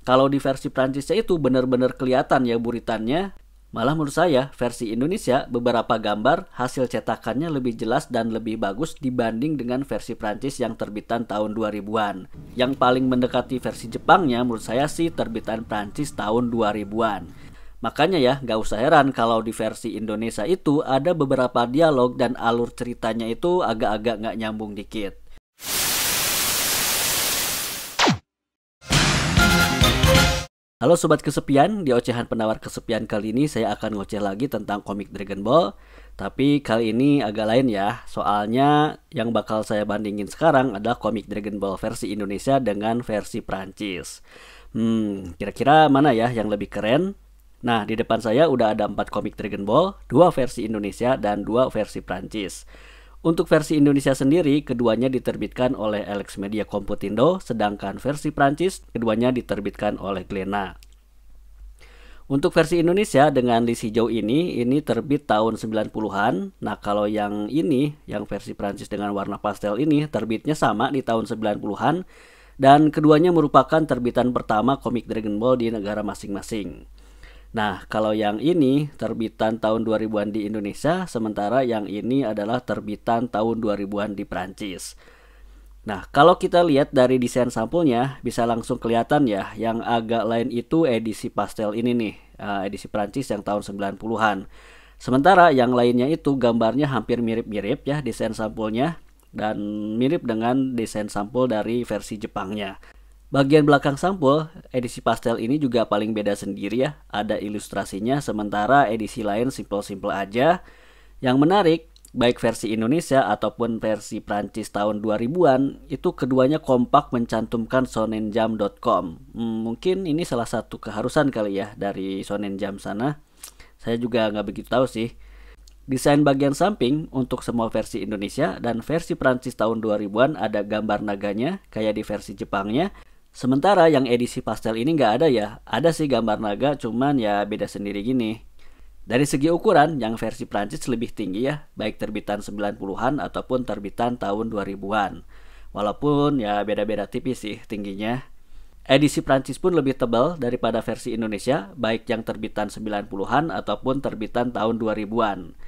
Kalau di versi Prancisnya itu benar-benar kelihatan ya buritannya. Malah menurut saya versi Indonesia beberapa gambar hasil cetakannya lebih jelas dan lebih bagus dibanding dengan versi Prancis yang terbitan tahun 2000-an. Yang paling mendekati versi Jepangnya menurut saya sih terbitan Prancis tahun 2000-an. Makanya ya gak usah heran kalau di versi Indonesia itu ada beberapa dialog dan alur ceritanya itu agak-agak gak nyambung dikit. Halo Sobat Kesepian, di Ocehan Penawar Kesepian kali ini saya akan ngoceh lagi tentang komik Dragon Ball. Tapi kali ini agak lain ya, soalnya yang bakal saya bandingin sekarang adalah komik Dragon Ball versi Indonesia dengan versi Prancis. Kira-kira mana ya yang lebih keren? Nah, di depan saya udah ada 4 komik Dragon Ball, 2 versi Indonesia dan 2 versi Prancis. Untuk versi Indonesia sendiri, keduanya diterbitkan oleh Alex Media Komputindo, sedangkan versi Prancis, keduanya diterbitkan oleh Glénat. Untuk versi Indonesia dengan Lee Sijou ini terbit tahun 90-an. Nah, kalau yang ini, yang versi Prancis dengan warna pastel ini, terbitnya sama di tahun 90-an. Dan keduanya merupakan terbitan pertama komik Dragon Ball di negara masing-masing. Nah, kalau yang ini terbitan tahun 2000-an di Indonesia, sementara yang ini adalah terbitan tahun 2000-an di Prancis. Nah, kalau kita lihat dari desain sampulnya, bisa langsung kelihatan ya, yang agak lain itu edisi pastel ini nih, edisi Prancis yang tahun 90-an. Sementara yang lainnya itu gambarnya hampir mirip-mirip ya desain sampulnya, dan mirip dengan desain sampul dari versi Jepangnya. Bagian belakang sampul, edisi pastel ini juga paling beda sendiri ya. Ada ilustrasinya, sementara edisi lain simple-simple aja. Yang menarik, baik versi Indonesia ataupun versi Prancis tahun 2000-an, itu keduanya kompak mencantumkan shonenjump.com. Mungkin ini salah satu keharusan kali ya dari Shonen Jump sana. Saya juga nggak begitu tahu sih. Desain bagian samping untuk semua versi Indonesia dan versi Prancis tahun 2000-an ada gambar naganya kayak di versi Jepangnya. Sementara yang edisi pastel ini nggak ada ya. Ada sih gambar naga, cuman ya beda sendiri gini. Dari segi ukuran, yang versi Prancis lebih tinggi ya, baik terbitan 90-an ataupun terbitan tahun 2000-an. Walaupun ya beda-beda tipis sih tingginya. Edisi Prancis pun lebih tebal daripada versi Indonesia, baik yang terbitan 90-an ataupun terbitan tahun 2000-an.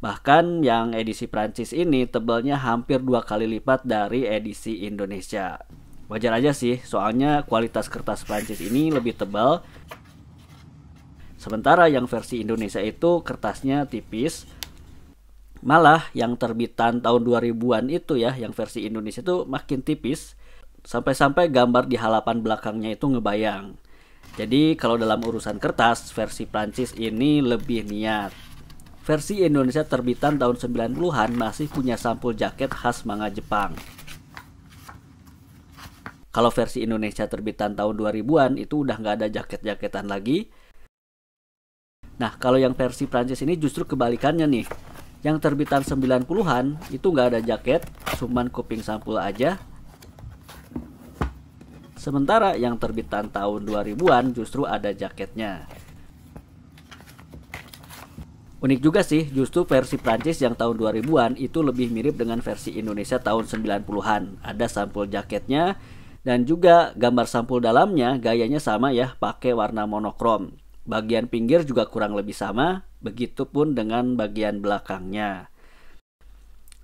Bahkan yang edisi Prancis ini tebalnya hampir 2 kali lipat dari edisi Indonesia. Wajar aja sih, soalnya kualitas kertas Prancis ini lebih tebal. Sementara yang versi Indonesia itu kertasnya tipis. Malah yang terbitan tahun 2000-an itu ya, yang versi Indonesia itu makin tipis. Sampai-sampai gambar di halaman belakangnya itu ngebayang. Jadi kalau dalam urusan kertas, versi Prancis ini lebih niat. Versi Indonesia terbitan tahun 90-an masih punya sampul jaket khas manga Jepang. Kalau versi Indonesia terbitan tahun 2000-an itu udah nggak ada jaket-jaketan lagi. Nah, kalau yang versi Prancis ini justru kebalikannya nih. Yang terbitan 90-an itu nggak ada jaket, cuman kuping sampul aja. Sementara yang terbitan tahun 2000-an justru ada jaketnya. Unik juga sih, justru versi Prancis yang tahun 2000-an itu lebih mirip dengan versi Indonesia tahun 90-an. Ada sampul jaketnya. Dan juga gambar sampul dalamnya gayanya sama ya, pakai warna monokrom. Bagian pinggir juga kurang lebih sama, begitupun dengan bagian belakangnya.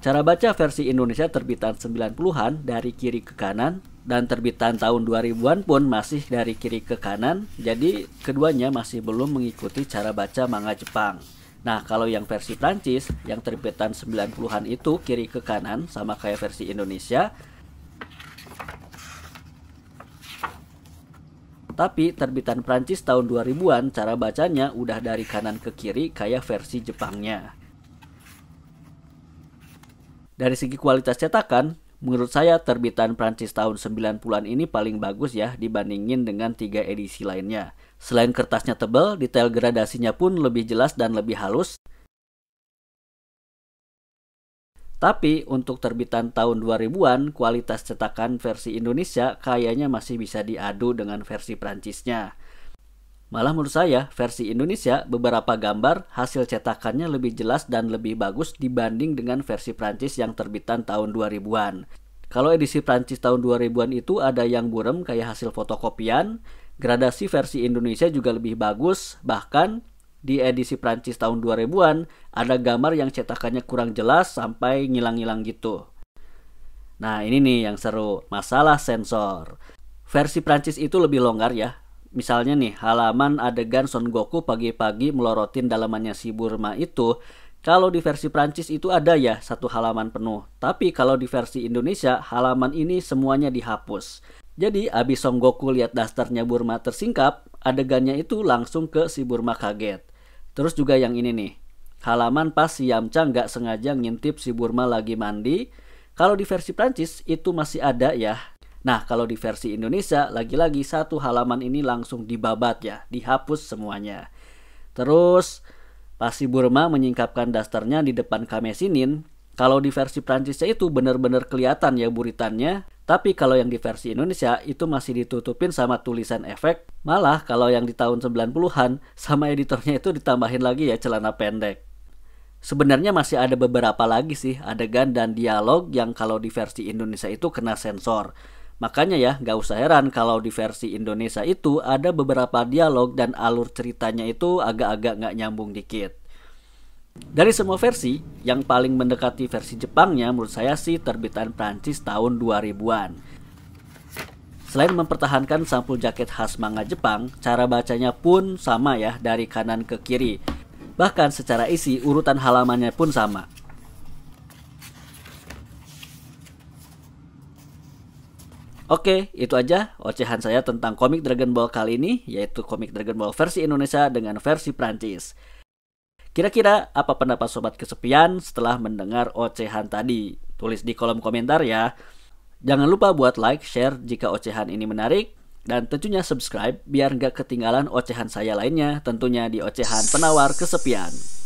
Cara baca versi Indonesia terbitan 90-an dari kiri ke kanan, dan terbitan tahun 2000-an pun masih dari kiri ke kanan, jadi keduanya masih belum mengikuti cara baca manga Jepang. Nah, kalau yang versi Prancis, yang terbitan 90-an itu kiri ke kanan, sama kayak versi Indonesia. Tapi terbitan Prancis tahun 2000-an cara bacanya udah dari kanan ke kiri kayak versi Jepangnya. Dari segi kualitas cetakan, menurut saya terbitan Prancis tahun 90-an ini paling bagus ya dibandingin dengan 3 edisi lainnya. Selain kertasnya tebal, detail gradasinya pun lebih jelas dan lebih halus. Tapi untuk terbitan tahun 2000-an, kualitas cetakan versi Indonesia kayaknya masih bisa diadu dengan versi Prancisnya. Malah menurut saya, versi Indonesia beberapa gambar hasil cetakannya lebih jelas dan lebih bagus dibanding dengan versi Prancis yang terbitan tahun 2000-an. Kalau edisi Prancis tahun 2000-an itu ada yang burem kayak hasil fotokopian, Gradasi versi Indonesia juga lebih bagus, bahkan di edisi Prancis tahun 2000-an ada gambar yang cetakannya kurang jelas sampai ngilang-ngilang gitu. Nah ini nih yang seru, masalah sensor. Versi Prancis itu lebih longgar ya. Misalnya nih, halaman adegan Son Goku pagi-pagi melorotin dalamannya si Bulma itu, kalau di versi Prancis itu ada ya satu halaman penuh. Tapi kalau di versi Indonesia, halaman ini semuanya dihapus. Jadi abis Son Goku lihat dasternya Bulma tersingkap, adegannya itu langsung ke si Bulma kaget. Terus juga yang ini nih, halaman pas si Yamcha nggak sengaja ngintip si Bulma lagi mandi. Kalau di versi Prancis itu masih ada ya. Nah kalau di versi Indonesia, lagi-lagi satu halaman ini langsung dibabat ya, dihapus semuanya. Terus pas si Bulma menyingkapkan dasternya di depan Kame Sennin, kalau di versi Prancisnya itu benar-benar kelihatan ya buritannya. Tapi kalau yang di versi Indonesia itu masih ditutupin sama tulisan efek. Malah kalau yang di tahun 90-an sama editornya itu ditambahin lagi ya celana pendek. Sebenarnya masih ada beberapa lagi sih adegan dan dialog yang kalau di versi Indonesia itu kena sensor. Makanya ya gak usah heran kalau di versi Indonesia itu ada beberapa dialog dan alur ceritanya itu agak-agak gak nyambung dikit. Dari semua versi, yang paling mendekati versi Jepangnya menurut saya sih terbitan Prancis tahun 2000-an. Selain mempertahankan sampul jaket khas manga Jepang, cara bacanya pun sama ya dari kanan ke kiri. Bahkan secara isi, urutan halamannya pun sama. Oke, itu aja ocehan saya tentang komik Dragon Ball kali ini, yaitu komik Dragon Ball versi Indonesia dengan versi Prancis. Kira-kira apa pendapat sobat kesepian setelah mendengar ocehan tadi? Tulis di kolom komentar ya. Jangan lupa buat like, share jika ocehan ini menarik, dan tentunya subscribe biar nggak ketinggalan ocehan saya lainnya, tentunya di ocehan penawar kesepian.